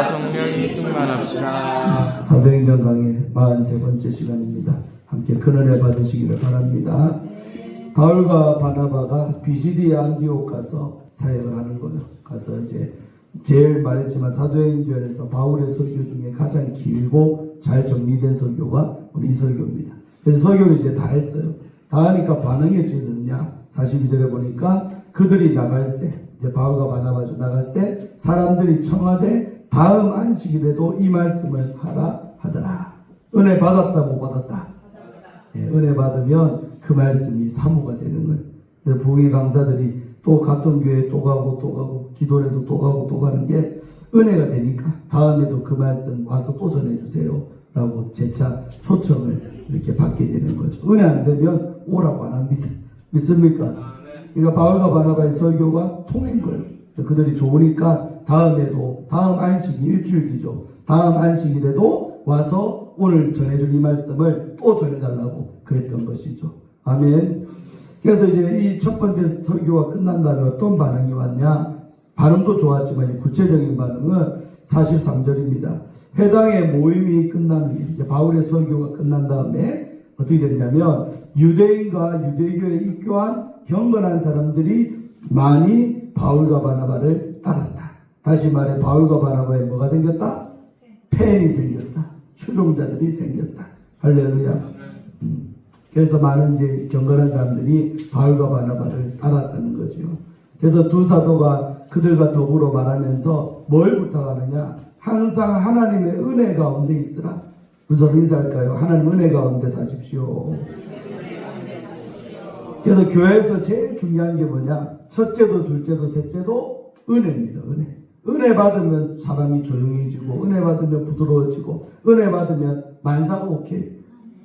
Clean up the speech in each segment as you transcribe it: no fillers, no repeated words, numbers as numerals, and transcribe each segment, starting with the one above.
성령이 충만합시다. 사도행전 강의 43번째 시간입니다. 함께 큰 은혜 받으시기를 바랍니다. 바울과 바나바가 비시디아 안디옥 가서 사역을 하는 거예요. 가서 이제 제일 말했지만 사도행전에서 바울의 설교 중에 가장 길고 잘 정리된 설교가 우리 이 설교입니다. 그래서 설교를 이제 다 했어요. 다 하니까 반응이 어떻게 되느냐? 42절에 보니까 그들이 나갈새, 이제 바울과 바나바가 나갈새 사람들이 청하되 다음 안식일에도 이 말씀을 하라 하더라. 은혜 받았다 못 받았다? 예, 은혜 받으면 그 말씀이 사무가 되는 거예요. 그래서 부흥의 강사들이 또 같은 교회에 또 가고 기도회도 또 가고 또 가는 게 은혜가 되니까 다음에도 그 말씀 와서 또 전해주세요 라고 재차 초청을 이렇게 받게 되는 거죠. 은혜 안 되면 오라고 안 합니다. 믿습니까? 그러니까 바울과 바나바의 설교가 통한 거예요. 그들이 좋으니까 다음에도, 다음 안식이 일주일 뒤죠. 다음 안식일에도 와서 오늘 전해줄 이 말씀을 또 전해달라고 그랬던 것이죠. 아멘. 그래서 이제 이 첫 번째 설교가 끝난 다음에 어떤 반응이 왔냐? 반응도 좋았지만 구체적인 반응은 43절입니다. 회당의 모임이 끝난 후에, 이제 바울의 설교가 끝난 다음에 어떻게 됐냐면 유대인과 유대교에 입교한 경건한 사람들이 많이 바울과 바나바를 따랐다. 다시 말해 바울과 바나바에 뭐가 생겼다? 팬이 생겼다. 추종자들이 생겼다. 할렐루야. 그래서 많은 이제 경건한 사람들이 바울과 바나바를 따랐다는 거죠. 그래서 두 사도가 그들과 더불어 말하면서 뭘 부탁하느냐? 항상 하나님의 은혜 가운데 있으라. 무슨 인사할까요? 하나님 은혜 가운데 사십시오. 그래서 교회에서 제일 중요한 게 뭐냐? 첫째도 둘째도 셋째도 은혜입니다. 은혜. 은혜 받으면 사람이 조용해지고 은혜 받으면 부드러워지고 은혜 받으면 만사가 오케이.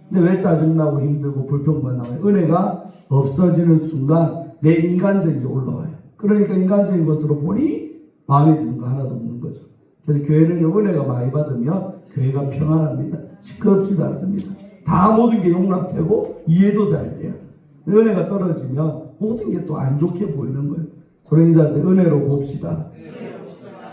근데 왜 짜증나고 힘들고 불평만 나와요? 은혜가 없어지는 순간 내 인간적인 게 올라와요. 그러니까 인간적인 것으로 보니 마음에 드는 거 하나도 없는 거죠. 그래서 교회는 은혜가 많이 받으면 교회가 평안합니다. 시끄럽지도 않습니다. 다 모든 게 용납되고 이해도 잘 돼요. 은혜가 떨어지면 모든 게 또 안 좋게 보이는 거예요. 서로 인사하세요. 은혜로 봅시다.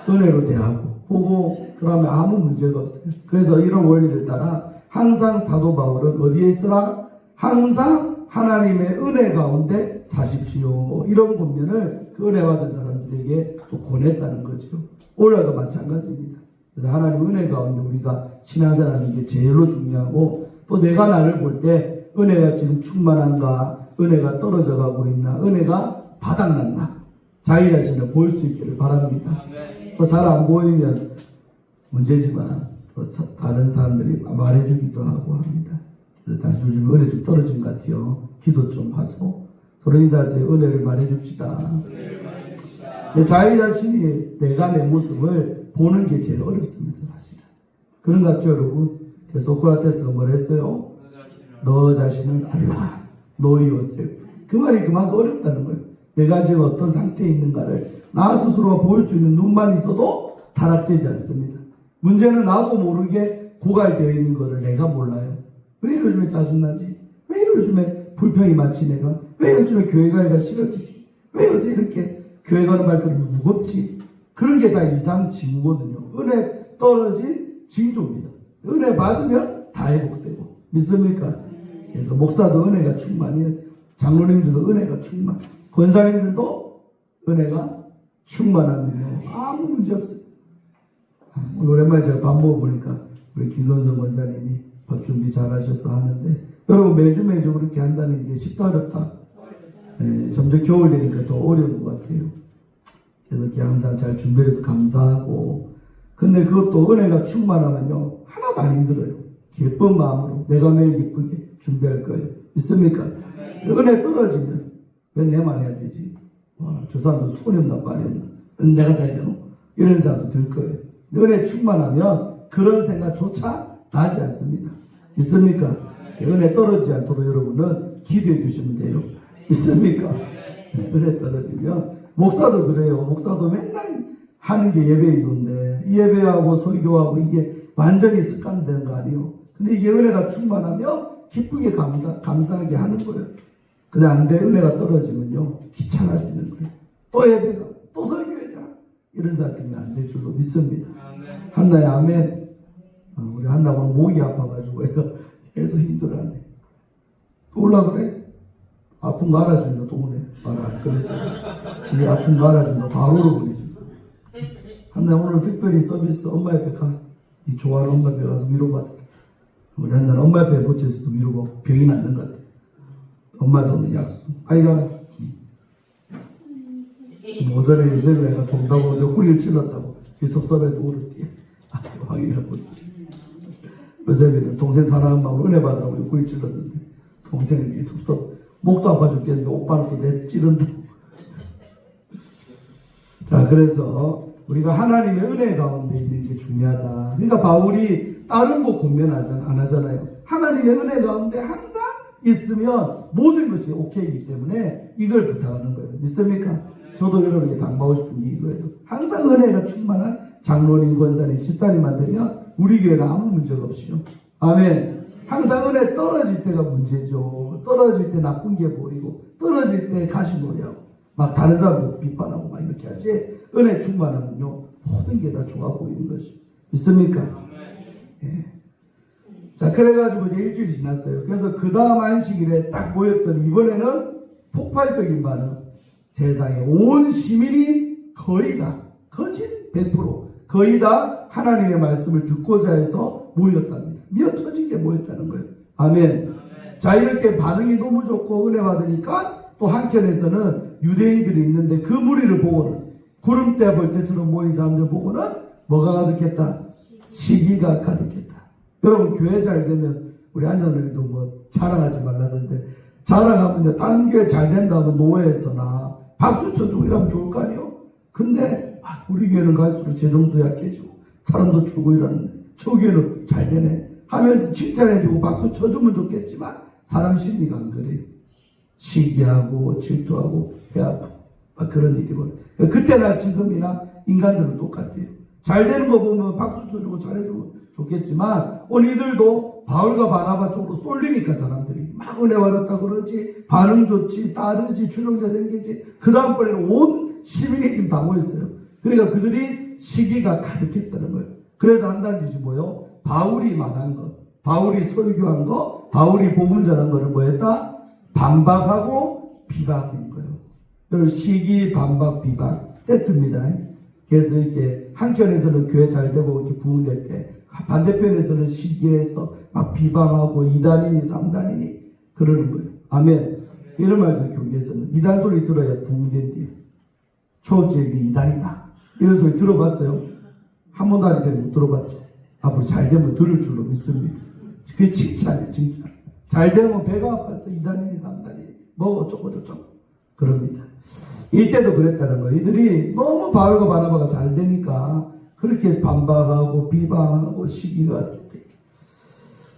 은혜로 대하고 보고 그러면 아무 문제가 없어요. 그래서 이런 원리를 따라 항상 사도 바울은 어디에 있으라? 항상 하나님의 은혜 가운데 사십시오. 이런 권면을 그 은혜 받은 사람들에게 또 권했다는 거죠. 오늘도 마찬가지입니다. 그래서 하나님 은혜 가운데 우리가 신앙생활하는 게 제일로 중요하고 또 내가 나를 볼 때 은혜가 지금 충만한가? 은혜가 떨어져 가고 있나? 은혜가 바닥났나? 자기 자신을 볼 수 있기를 바랍니다. 또 잘 안 보이면 문제지만 또 다른 사람들이 말해주기도 하고 합니다. 그래서 다시 요즘 은혜 좀 떨어진 것 같아요. 기도 좀 하소. 서로 인사하세요. 은혜를 말해줍시다. 자기 자신이 내가 내 모습을 보는 게 제일 어렵습니다. 사실은. 그런 것 같죠 여러분? 그래서 소크라테스가 뭘 했어요? 너 자신을 알라. Know yourself. 그 말이 그만큼 어렵다는 거예요. 내가 지금 어떤 상태에 있는가를 나 스스로가 볼 수 있는 눈만 있어도 타락되지 않습니다. 문제는 나도 모르게 고갈되어 있는 거를 내가 몰라요. 왜 요즘에 짜증나지? 왜 요즘에 불평이 많지 내가? 왜 요즘에 교회 가기가 싫어지지? 왜 요새 이렇게 교회 가는 발걸음이 무겁지? 그런 게 다 이상 징후거든요. 은혜 떨어진 징조입니다. 은혜 받으면 다 회복되고. 믿습니까? 그래서 목사도 은혜가 충만해야 돼요. 장로님들도 은혜가 충만. 권사님들도 은혜가 충만하면요. 아무 문제 없어요. 오랜만에 제가 밥 먹어보니까 우리 김건성 권사님이 밥 준비 잘 하셔서 하는데 여러분 매주 그렇게 한다는 게 쉽다 어렵다? 네, 점점 겨울 되니까 더 어려운 것 같아요. 그래서 이렇게 항상 잘 준비해서 감사하고 근데 그것도 은혜가 충만하면요. 하나도 안 힘들어요. 기쁜 마음으로 내가 매일 기쁘게 준비할 거예요. 믿습니까? 은혜 떨어지면 왜 내만 해야 되지? 와, 저 사람도 손이 없나 빨이 없나? 내가 다 해야 되노? 이런 사람도 들 거예요. 은혜 충만하면 그런 생각조차 나지 않습니다. 믿습니까? 은혜 떨어지지 않도록 여러분은 기도해 주시면 돼요. 믿습니까? 은혜 떨어지면 목사도 그래요. 목사도 맨날 하는 게 예배이던데 이 예배하고 설교하고 이게 완전히 습관된 거 아니에요. 근데 이게 은혜가 충만하면 기쁘게 감사하게 하는 거예요. 근데 안 돼. 은혜가 떨어지면요 귀찮아지는 거예요. 또 예배가 또 설교해야 되나? 이런 사람 때문에 안 될 줄로 믿습니다. 한나야, 아멘. 우리 한나 오늘 목이 아파가지고 애가 계속 힘들어하네. 또 올라 그래? 아픈 거 알아주니까 또 오네. 말안 그래서 집에 아픈 거 알아주니까 바로로 보내준다. 한나 오늘 특별히 서비스 엄마 옆에 가. 이 좋아하는 엄마 옆에 가서 위로받아. 우리 한나는 엄마 옆에 붙여서도 위로받고 병이 낫는 것 같아. 엄마 손은 약속. 아이 가라. 오전에 요새가 종다고 옆구리를 찔렀다고 섭섭해서 울었지. 확인해보고. 요새는 동생 사랑한 마음으로 은혜 받으라고 옆구리 찔렀는데 동생이 섭섭. 목도 아파 죽겠는데 오빠는 또 내 찌른다고. 자, 그래서 우리가 하나님의 은혜 가운데 있는 게 중요하다. 그러니까 바울이 다른 거 고민 안 하잖아요. 하나님의 은혜 가운데 항상 있으면 모든 것이 오케이이기 때문에 이걸 부탁하는 거예요. 믿습니까? 저도 여러분에게 당부하고 싶은 게 이거예요. 항상 은혜가 충만한 장로님, 권사님, 집사님만 되면 우리 교회는 아무 문제가 없이요. 아멘. 항상 은혜 떨어질 때가 문제죠. 떨어질 때 나쁜 게 보이고 떨어질 때 가시놀이하고 막 다른 사람 비판하고 막 이렇게 하지. 은혜 충만하면요 모든 게 다 좋아 보이는 것이. 믿습니까? 예. 자, 그래가지고 이제 일주일이 지났어요. 그래서 그 다음 안식일에 딱 모였더니 이번에는 폭발적인 반응. 세상에 온 시민이 거의 다 거진 100% 거의 다 하나님의 말씀을 듣고자 해서 모였답니다. 미어 터지게 모였다는 거예요. 아멘. 자, 이렇게 반응이 너무 좋고 은혜 받으니까 또 한켠에서는 유대인들이 있는데 그 무리를 보고는 구름대 볼 때처럼 모인 사람들 보고는 뭐가 가득했다? 시기가 가득했다. 여러분 교회 잘 되면 우리 안전우리도 뭐 자랑하지 말라던데 자랑하면요 딴 교회 잘 된다고 노예에서나 박수 쳐주고 이러면 좋을 거 아니에요? 근데 우리 교회는 갈수록 재정도 약해지고 사람도 줄고 이러는데 저 교회는 잘 되네 하면서 칭찬해주고 박수 쳐주면 좋겠지만 사람 심리가 안 그래요. 시기하고 질투하고 배 아프고 그런 일이 벌어요. 그때나 지금이나 인간들은 똑같아요. 잘 되는 거 보면 박수 쳐주고 잘해주고 좋겠지만 오늘 이들도 바울과 바나바 쪽으로 쏠리니까 사람들이 막 은혜 받았다 그러지 반응 좋지 따르지 출렁자 생기지 그 다음번에는 온 시민이 지금 다 모였어요. 그러니까 그들이 시기가 가득했다는 거예요. 그래서 한다는 짓이 뭐예요? 바울이 말한 것, 바울이 설교한 것, 바울이 복음 전한 것을 뭐 했다? 반박하고 비방인 거예요. 여러분 시기 반박 비방 세트입니다. 그래서 이렇게 한켠에서는 교회 잘 되고 이렇게 부흥될 때 반대편에서는 시기해서 막 비방하고 2단이니 3단이니 그러는 거예요. 아멘. 이런 말들 교회에서는 2단 소리 들어야 부흥된대요. 초업제비 2단이다. 이런 소리 들어봤어요? 한 번도 아직까지 못 들어봤죠. 앞으로 잘 되면 들을 줄로 믿습니다. 그게 칭찬이에요. 칭찬. 잘 되면 배가 아파서 2단이니 3단이니 뭐 어쩌고 저쩌고 그럽니다. 이때도 그랬다는 거예요. 이들이 너무 바울과 바나바가 잘 되니까 그렇게 반박하고 비방하고 시기가 이렇게 돼요.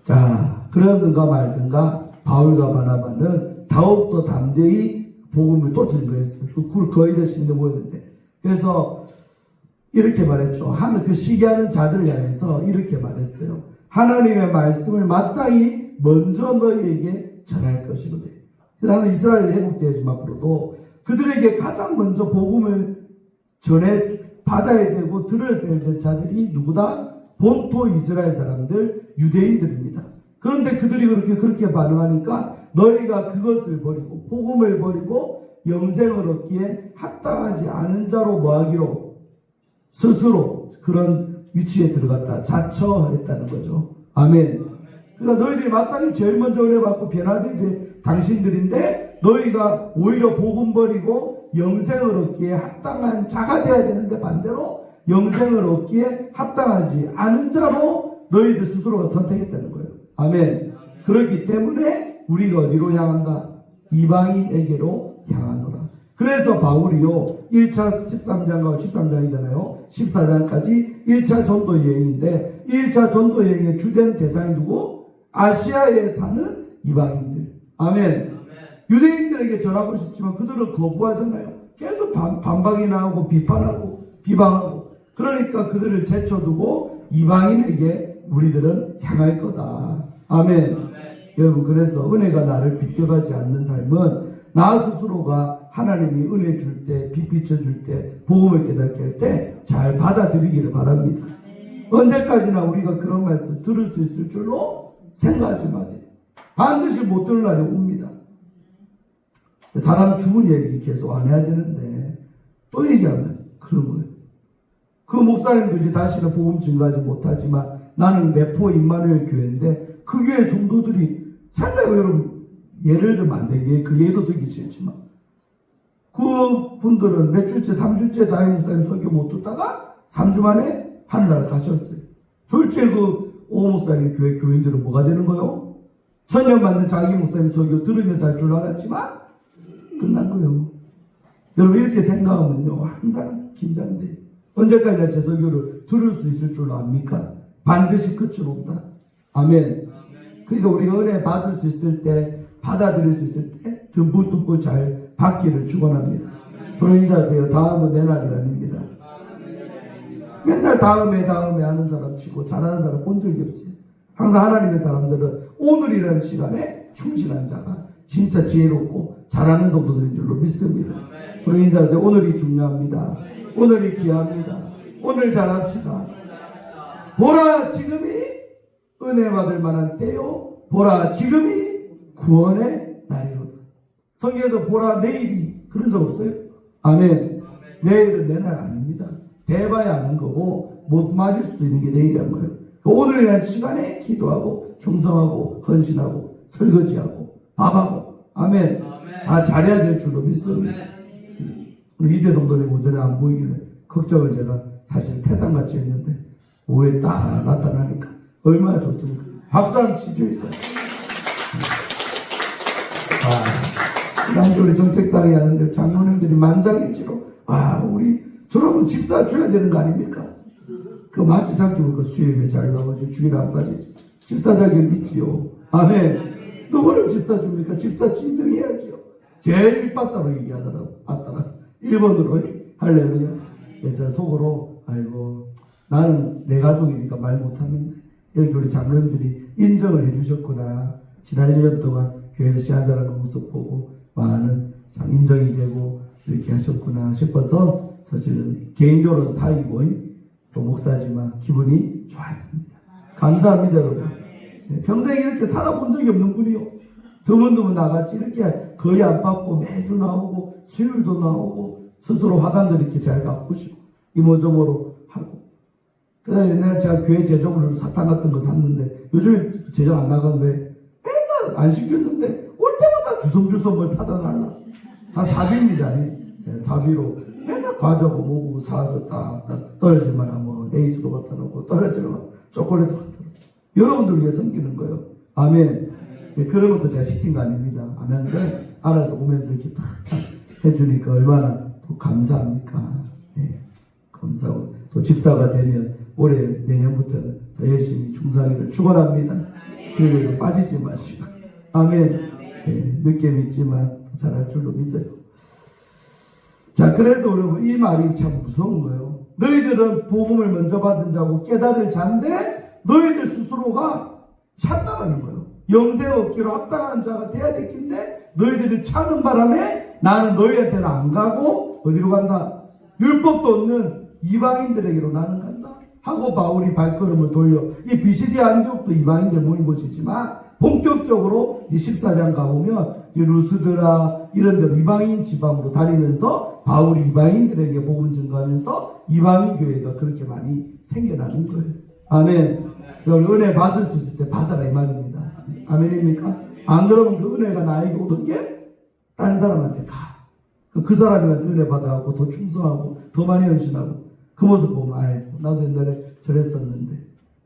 자, 그러든가 말든가 바울과 바나바는 더욱더 담대히 복음을 또 증거했어요. 그 거의 다 신대 모였는데. 그래서 이렇게 말했죠. 그 시기하는 자들을 향해서 이렇게 말했어요. 하나님의 말씀을 마땅히 먼저 너희에게 전할 것이거든. 그래서 이스라엘이 회복되어지만 앞으로도 그들에게 가장 먼저 복음을 전해 받아야 되고 들었어야 될 자들이 누구다? 본토 이스라엘 사람들, 유대인들입니다. 그런데 그들이 그렇게 반응하니까 너희가 그것을 버리고 복음을 버리고 영생을 얻기에 합당하지 않은 자로 뭐하기로 스스로 그런 위치에 들어갔다. 자처했다는 거죠. 아멘. 그러니까 너희들이 마땅히 제일 먼저 은혜 받고 변화된 당신들인데 너희가 오히려 복음 버리고 영생을 얻기에 합당한 자가 되어야 되는데 반대로 영생을 얻기에 합당하지 않은 자로 너희들 스스로가 선택했다는 거예요. 아멘. 그렇기 때문에 우리가 어디로 향한다? 이방인에게로 향하노라. 그래서 바울이요 1차 13장과 13장이잖아요. 14장까지 1차 전도 여행인데 1차 전도 여행의 주된 대상이 누구? 아시아에 사는 이방인들. 아멘. 유대인들에게 전하고 싶지만 그들은 거부하잖아요. 계속 반박이나 하고 비판하고 비방하고 그러니까 그들을 제쳐두고 이방인에게 우리들은 향할 거다. 아멘. 여러분 그래서 은혜가 나를 비껴가지 않는 삶은 나 스스로가 하나님이 은혜 줄 때, 빛 비춰줄 때, 복음을 깨닫게 할 때 잘 받아들이기를 바랍니다. 언제까지나 우리가 그런 말씀 들을 수 있을 줄로 생각하지 마세요. 반드시 못 들을 날이 옵니다. 사람 죽은 얘기 계속 안 해야 되는데 또 얘기하면 그런 거예요. 그 목사님도 이제 다시는 복음 증거하지 못하지만 나는 매포 임마누엘 교회인데 그 교회 성도들이 생각해요. 여러분 예를 들면 안 되게 그 예도 듣기 싫지만 그 분들은 몇 주째 3주째 자기 목사님 설교 못 듣다가 3주 만에 하늘나라 가셨어요. 졸지에 그 오 목사님 교회 교인들은 뭐가 되는 거예요? 천년 받는 자기 목사님 설교 들으면서 할 줄 알았지만 끝난 거예요. 여러분 이렇게 생각하면요 항상 긴장돼요. 언제까지나 제 설교를 들을 수 있을 줄 압니까? 반드시 끝은 없다. 아멘. 그러니까 우리가 은혜 받을 수 있을 때 받아들일 수 있을 때 듬뿍듬뿍 잘 받기를 축원합니다. 서로 인사하세요. 다음은 내 날이 아닙니다. 맨날 다음에 하는 사람 치고 잘하는 사람 본 적이 없어요. 항상 하나님의 사람들은 오늘이라는 시간에 충실한 자가 진짜 지혜롭고 잘하는 성도들인 줄로 믿습니다. 서로 인사하세요. 오늘이 중요합니다. 오늘이 귀합니다. 오늘 잘합시다. 보라 지금이 은혜 받을 만한 때요. 보라 지금이 구원의 날이로다. 성경에서 보라 내일이 그런 적 없어요? 아멘. 내일은 내 날 아닙니다. 대봐야 아는 거고 못 맞을 수도 있는 게 내일이란 거예요. 오늘이라는 시간에 기도하고 충성하고 헌신하고 설거지하고 밥하고 아멘. 다 잘해야 될 줄로 믿습니다. 우리 이대 성도님 오전에 안 보이길래 걱정을 제가 사실 태산같이 했는데 오후에 딱 나타나니까 얼마나 좋습니까? 박수 한번 치죠 있어요. 지난주 우리 정책당에 하는데 장로님들이 만장일치로 우리 저러면 집사 줘야 되는 거 아닙니까? 그 마치 생각해보니까 수염에 잘 나오죠. 주일 안 빠지죠. 집사 자격 있지요. 아멘. 누구를 집사 줍니까? 집사 진등해야지요. 제일 빠따로 얘기하더라고. 빠따라. 1번으로 할렐루야. 그래서 속으로 아이고 나는 내 가족이니까 말 못하는데 여기 우리 장로님들이 인정을 해주셨구나. 지난 1년 동안 교회에서 시한사람의 모습 보고 많은 참 인정이 되고 이렇게 하셨구나 싶어서 사실은 개인적으로 사이고 또 목사지만 기분이 좋았습니다. 감사합니다 여러분. 평생 이렇게 살아본 적이 없는 분이요. 드문드문 나갔지 이렇게 거의 안 받고 매주 나오고 수요일도 나오고 스스로 화단들 이렇게 잘 가꾸시고 이모저모로 하고 그 다음에 옛날에 제가 교회 제정으로 사탕 같은 거 샀는데 요즘에 제정 안 나가는 왜 맨날 안 시켰는데 올 때마다 주섬주섬 뭘 사다 놔라. 다 사비입니다. 사비로 맨날 과자고 뭐고 사서 딱 떨어질만 하면 에이스도 갖다 놓고 떨어지면 초콜릿도 갖다 놓고 여러분들 위해 섬기는 거예요. 아멘. 그런 것도 제가 시킨 거 아닙니다. 안 하는데 알아서 오면서 이렇게 탁 해주니까 얼마나 또 감사합니까. 감사하고 또 집사가 되면 올해 내년부터는 더 열심히 충성하기를 축원합니다. 주일에도 빠지지 마시고 아멘. 늦게 믿지만 더 잘할 줄로 믿어요. 자, 그래서 여러분 이 말이 참 무서운 거예요. 너희들은 복음을 먼저 받은 자고 깨달을 자인데 너희들 스스로가 찾다라는 거예요. 영생 얻기로 합당한 자가 돼야 됐긴데 너희들이 찾는 바람에 나는 너희한테는 안 가고 어디로 간다? 율법도 없는 이방인들에게로 나는 간다 하고 바울이 발걸음을 돌려 이 비시디 안디옥도 이방인들 모인 곳이지만 본격적으로 이 14장 가보면 이 루스드라 이런 데로 이방인 지방으로 다니면서 바울이 이방인들에게 복음 증거하면서 이방인 교회가 그렇게 많이 생겨나는 거예요. 아멘. 은혜 받을 수 있을 때 받아라 이 말입니다. 아멘입니까? 안 그러면 그 은혜가 나에게 오던 게 다른 사람한테 가. 그 사람한테 은혜 받아가고 더 충성하고 더 많이 헌신하고 그 모습 보면 아이고 나도 옛날에 저랬었는데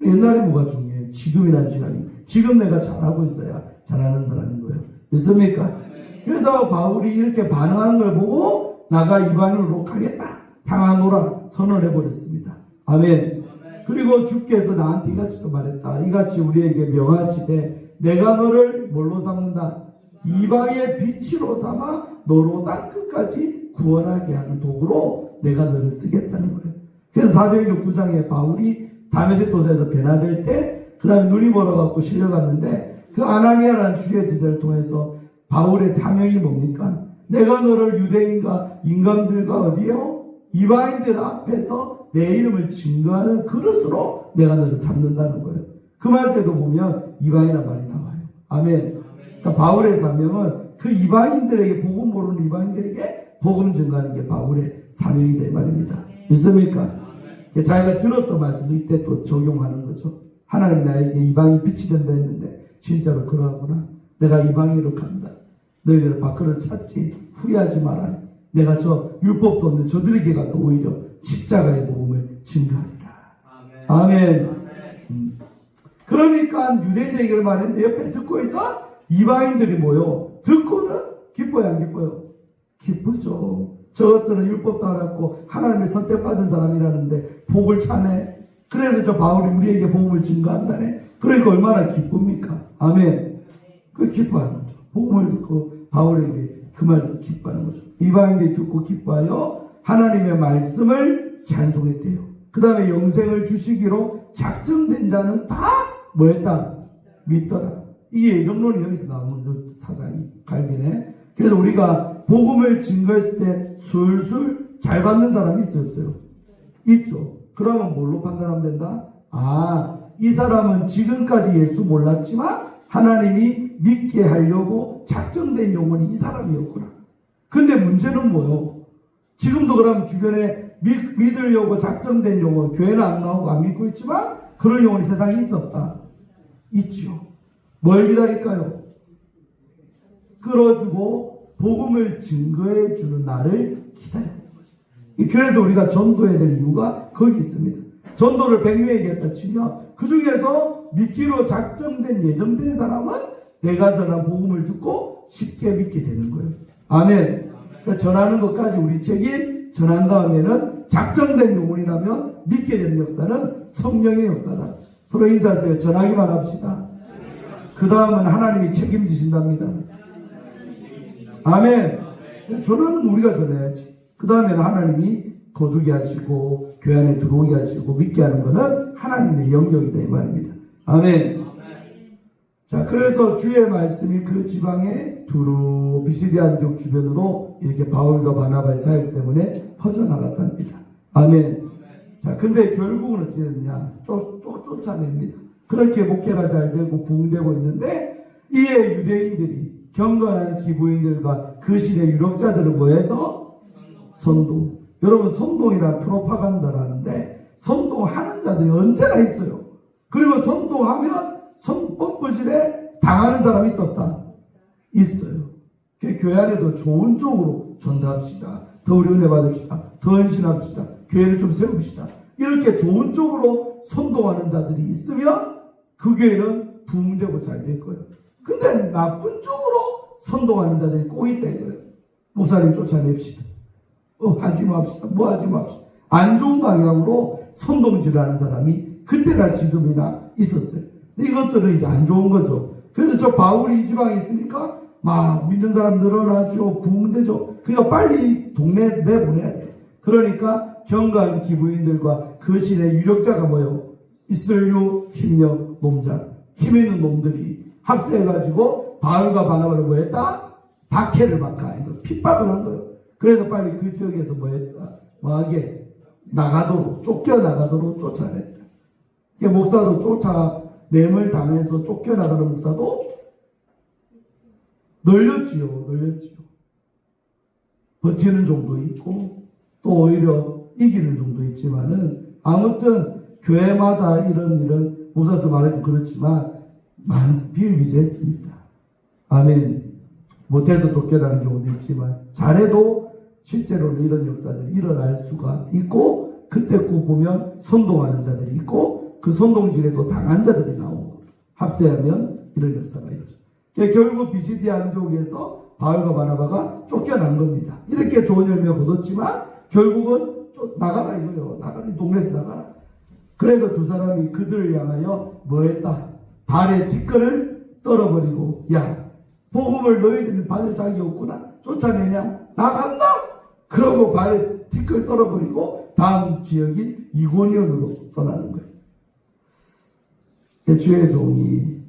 옛날에 뭐가 중요해? 지금이라는 시간이 지금 내가 잘하고 있어야 잘하는 사람인 거예요. 믿습니까? 그래서 바울이 이렇게 반응하는 걸 보고 나가 이방인으로 가겠다 향하노라 선언해 버렸습니다. 아멘. 그리고 주께서 나한테 이같이도 말했다. 이같이 우리에게 명하시되 내가 너를 뭘로 삼는다? 이방의 빛으로 삼아 너로 땅끝까지 구원하게 하는 도구로 내가 너를 쓰겠다는 거예요. 그래서 사도행전 9장에 바울이 다메섹 도사에서 변화될 때 그 다음에 눈이 멀어갖고 실려갔는데 그 아나니아라는 주의 제자를 통해서 바울의 사명이 뭡니까? 내가 너를 유대인과 인간들과 어디요? 이방인들 앞에서 내 이름을 증거하는 그릇으로 내가 너를 삼는다는 거예요. 그 말씀에도 보면 이방이란 말이 나와요. 아멘. 그러니까 바울의 사명은 그 이방인들에게, 복음 모르는 이방인들에게 복음 증거하는 게 바울의 사명이다 이 말입니다. 믿습니까? 자기가 들었던 말씀을 이때 또 적용하는 거죠. 하나님 나에게 이방이 빛이 된다 했는데 진짜로 그러하구나. 내가 이방인으로 간다. 너희들 밖으로 찾지 후회하지 마라. 내가 저 율법도 없는 저들에게 가서 오히려 십자가의 복음을 증거하리라. 아멘. 그러니까 유대인들에게 말했는데 옆에 듣고 있던 이방인들이 모여 듣고는 기뻐요 안 기뻐요? 기쁘죠. 저것들은 율법도 알았고 하나님의 선택받은 사람이라는데 복을 차네. 그래서 저 바울이 우리에게 복음을 증거한다네. 그러니까 얼마나 기쁩니까? 아멘. 그 기뻐하는 거죠. 복음을 듣고 바울에게 그 말을 기뻐하는 거죠. 이방인들이 듣고 기뻐하여 하나님의 말씀을 찬송했대요. 그 다음에 영생을 주시기로 작정된 자는 다 뭐했다? 믿더라. 이게 예정론이 여기서 나오는 그 사상이 갈비네. 그래서 우리가 복음을 증거했을 때 술술 잘 받는 사람이 있어요 없어요? 있죠. 그러면 뭘로 판단하면 된다? 이 사람은 지금까지 예수 몰랐지만 하나님이 믿게 하려고 작정된 영혼이 이 사람이었구나. 근데 문제는 뭐요? 지금도 그럼 주변에 믿으려고 작정된 영혼, 교회는 안 나오고 안 믿고 있지만 그런 영혼이 세상에 있다 없다? 있죠. 뭘 기다릴까요? 끌어주고 복음을 증거해 주는 날을 기다리는 거죠. 그래서 우리가 전도해야 될 이유가 거기 있습니다. 전도를 100명에게 했다 치면 그 중에서 믿기로 작정된 예정된 사람은 내가 전한 복음을 듣고 쉽게 믿게 되는 거예요. 아멘. 그러니까 전하는 것까지 우리 책임, 전한 다음에는 작정된 영혼이라면 믿게 되는 역사는 성령의 역사다. 서로 인사하세요. 전하기만 합시다. 그 다음은 하나님이 책임지신답니다. 아멘. 전하는 우리가 전해야지. 그 다음에는 하나님이 거두게 하시고 교회 안에 들어오게 하시고 믿게 하는 것은 하나님의 영역이다 이 말입니다. 아멘. 자, 그래서 주의 말씀이 그 지방에 두루 비시디 안디옥 주변으로 이렇게 바울과 바나바의 사역 때문에 퍼져나갔답니다. 아멘. 자, 근데 결국은 어찌 됐느냐? 쫓아냅니다. 그렇게 목회가 잘 되고 부흥되고 있는데 이에 유대인들이 경건한 기부인들과 그 시대 유력자들을 모여서 선동. 여러분 선동이란 프로파간다라는데 선동하는 자들이 언제나 있어요. 그리고 선동하면 선법부질에 당하는 사람이 떴다. 있어요. 교회 안에도 좋은 쪽으로 전도합시다. 더 우리 은혜 받읍시다. 더 헌신합시다. 교회를 좀 세웁시다. 이렇게 좋은 쪽으로 선동하는 자들이 있으면 그 교회는 부흥되고 잘 될 거예요. 근데 나쁜 쪽으로 선동하는 자들이 꼭 있다 이거예요. 목사님 쫓아냅시다. 하지 맙시다. 뭐 하지 맙시다. 안 좋은 방향으로 선동질하는 사람이 그때나 지금이나 있었어요. 근데 이것들은 이제 안 좋은 거죠. 그래서 저 바울이 이 지방에 있으니까 막 믿는 사람 늘어나죠. 부흥되죠. 그러니까 빨리 동네에서 내보내야 돼. 그러니까 경간 기부인들과 그 시대 유력자가 뭐예요? 이슬류, 힘력, 놈자. 힘 있는 놈들이 합세해가지고 바울과 바나바를 뭐 했다? 박해를 막아. 핍박을 한 거예요. 그래서 빨리 그 지역에서 뭐 했다? 뭐하게 나가도록, 쫓겨나가도록 쫓아냈다. 목사도 쫓아냄을 당해서 쫓겨나가는 목사도 널렸지요. 버티는 정도 있고 또 오히려 이기는 정도 있지만은 아무튼 교회마다 이런 목사서 말해도 그렇지만 비일비재했습니다. 아멘. 못해서 쫓겨나는 경우도 있지만 잘해도 실제로는 이런 역사들이 일어날 수가 있고 그때 꼭 보면 선동하는 자들이 있고 그 선동질에도 당한 자들이 나오고 합세하면 이런 역사가 있죠. 결국 비시디 안디옥에서 바울과 바나바가 쫓겨난 겁니다. 이렇게 좋은 열매가 거뒀지만 결국은 나가라 이거예요. 나가라. 동네에서 나가라. 그래서 두 사람이 그들을 향하여 뭐 했다? 발에 티끌을 떨어버리고 야 복음을 너희들이 받을 자격이 없구나. 쫓아내냐? 나간다. 그러고 발에 티끌 떨어버리고 다음 지역인 이고니온으로 떠나는 거예요. 주의 종이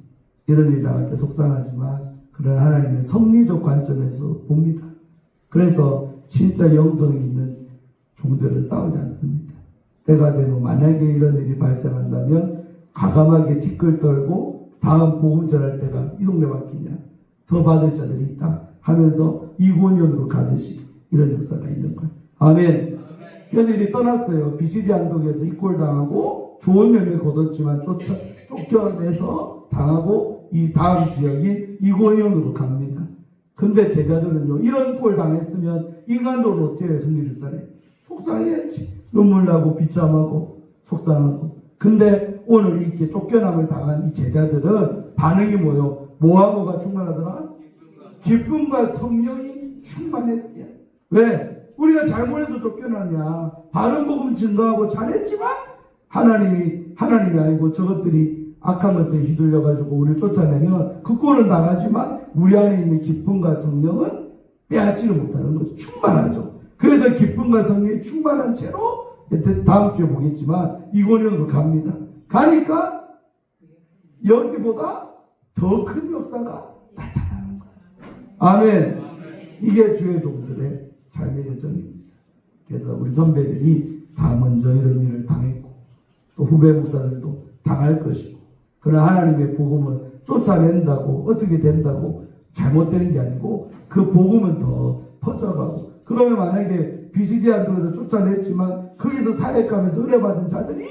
이런 일 당할 때 속상하지만 그런 하나님의 섭리적 관점에서 봅니다. 그래서 진짜 영성이 있는 종들은 싸우지 않습니다. 때가 되면 만약에 이런 일이 발생한다면 과감하게 티끌 떨고 다음 복음 전할 때가 이 동네 바뀌냐 더 받을 자들이 있다 하면서 이곤연으로 가듯이 이런 역사가 있는 거예요. 아멘. 그래서 이리 떠났어요. 비시디 안독에서 이꼴당하고 좋은 열매 거뒀지만 쫓겨내서 당하고 이 다음 지역이 이곤연으로 갑니다. 근데 제자들은요, 이런 꼴 당했으면 인간적으로 어떻게 해요, 성기집사님? 속상했지. 눈물 나고 비참하고 속상하고. 근데 오늘 이렇게 쫓겨남을 당한 이 제자들은 반응이 뭐예요? 뭐와 뭐가 충만하더라? 기쁨과 성령이 충만했대요. 왜? 우리가 잘못해서 쫓겨났냐? 바른 복음 증거하고 잘했지만 하나님이 아니고 저것들이 악한 것에 휘둘려가지고 우리를 쫓아내면 그 꼴은 당하지만 우리 안에 있는 기쁨과 성령은 빼앗지를 못하는 거죠. 충만하죠. 그래서 기쁨과 성령이 충만한 채로 다음 주에 보겠지만 이곤영으로 갑니다. 가니까 여기보다 더 큰 역사가 나타나는 거예요. 아멘. 이게 주의 종들의 삶의 여정입니다. 그래서 우리 선배들이 다 먼저 이런 일을 당했고 또 후배 목사들도 당할 것이고 그러나 하나님의 복음은 쫓아낸다고 어떻게 된다고 잘못되는 게 아니고 그 복음은 더 퍼져가고 그러면 만약에 BCD 안쪽에서 쫓아냈지만 거기서 사역하면서 은혜받은 자들이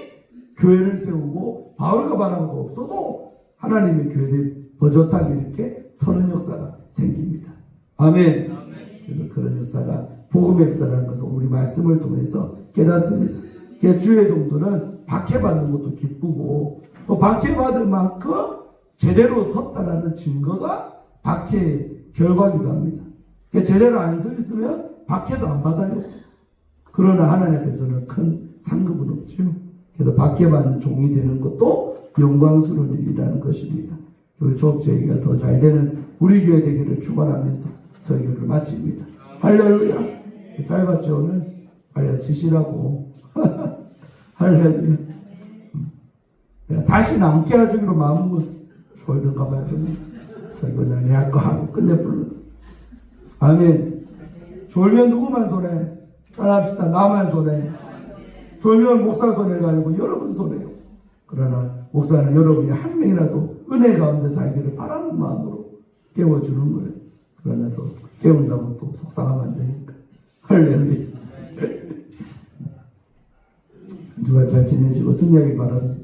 교회를 세우고 바울과 바나바가 없어도 하나님의 교회들이 버젓하게 이렇게 서는 역사가 생깁니다. 아멘. 그래서 그런 역사가 복음의 역사라는 것을 우리 말씀을 통해서 깨닫습니다. 주의 종들은 박해받는 것도 기쁘고 또 박해받을 만큼 제대로 섰다라는 증거가 박해의 결과기도 합니다. 제대로 안 서 있으면 박해도 안 받아요. 그러나 하나님 앞에서는 큰 상급은 없죠. 그래서 박해받는 종이 되는 것도 영광스러운 일이라는 것입니다. 우리 조업제기가 더 잘 되는 우리 교회 되기를 축원하면서 설교를 마칩니다. 할렐루야. 짧았죠 오늘? 빨리 쉬시라고. 할렐루야. 내가 다시 남게 해주기로 마음먹고 졸든가 말든 설교를 해야 할 거 하고 끝내 불러. 아멘. 졸면 누구만 손해? 따라합시다. 나만 손해. 졸면 목사 손해가 아니고 여러분 손해요. 그러나 목사는 여러분이 한 명이라도 은혜 가운데 살기를 바라는 마음으로 깨워주는 거예요. 그러나 또 깨운다고 또 속상하면 안 되니까. 할렐루야. 주가 잘 지내시고 승리하길 바랍니다.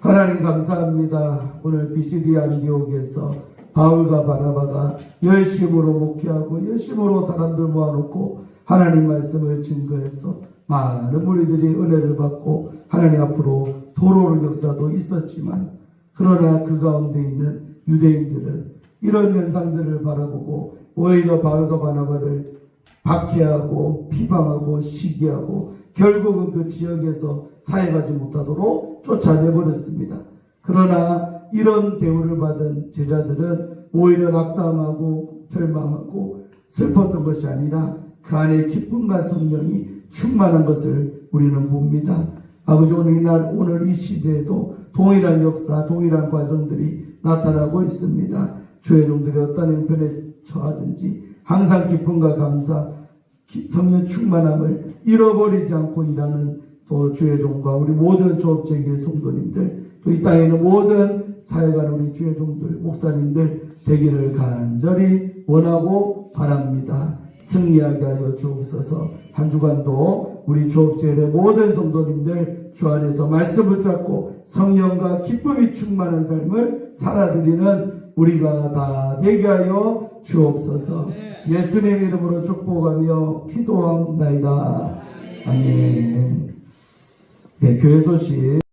하나님 감사합니다. 오늘 BCD 안디옥에서 바울과 바나바가 열심으로 목회하고 열심으로 사람들 모아놓고 하나님 말씀을 증거해서 많은 무리들이 은혜를 받고 하나님 앞으로 돌아오는 역사도 있었지만 그러나 그 가운데 있는 유대인들은 이런 현상들을 바라보고 오히려 바울과 바나바를 박해하고 비방하고 시기하고 결국은 그 지역에서 사역하지 못하도록 쫓아내버렸습니다. 그러나 이런 대우를 받은 제자들은 오히려 낙담하고 절망하고 슬펐던 것이 아니라 그 안에 기쁨과 성령이 충만한 것을 우리는 봅니다. 아버지 오늘 이 시대에도 동일한 역사, 동일한 과정들이 나타나고 있습니다. 주의 종들이 어떤 형편에 처하든지 항상 기쁨과 감사, 성령 충만함을 잃어버리지 않고 일하는 또 주의 종과 우리 모든 조업제기의 성도님들 또 이 땅에 있는 모든 사역하는 우리 주의 종들, 목사님들 되기를 간절히 원하고 바랍니다. 승리하게 하여 주옵소서. 한 주간도 우리 조업제의 모든 성도님들 주 안에서 말씀 붙잡고 성령과 기쁨이 충만한 삶을 살아드리는 우리가 다 되게 하여 주옵소서. 예수님 이름으로 축복하며 기도합나이다. 아멘. 네, 교회 소식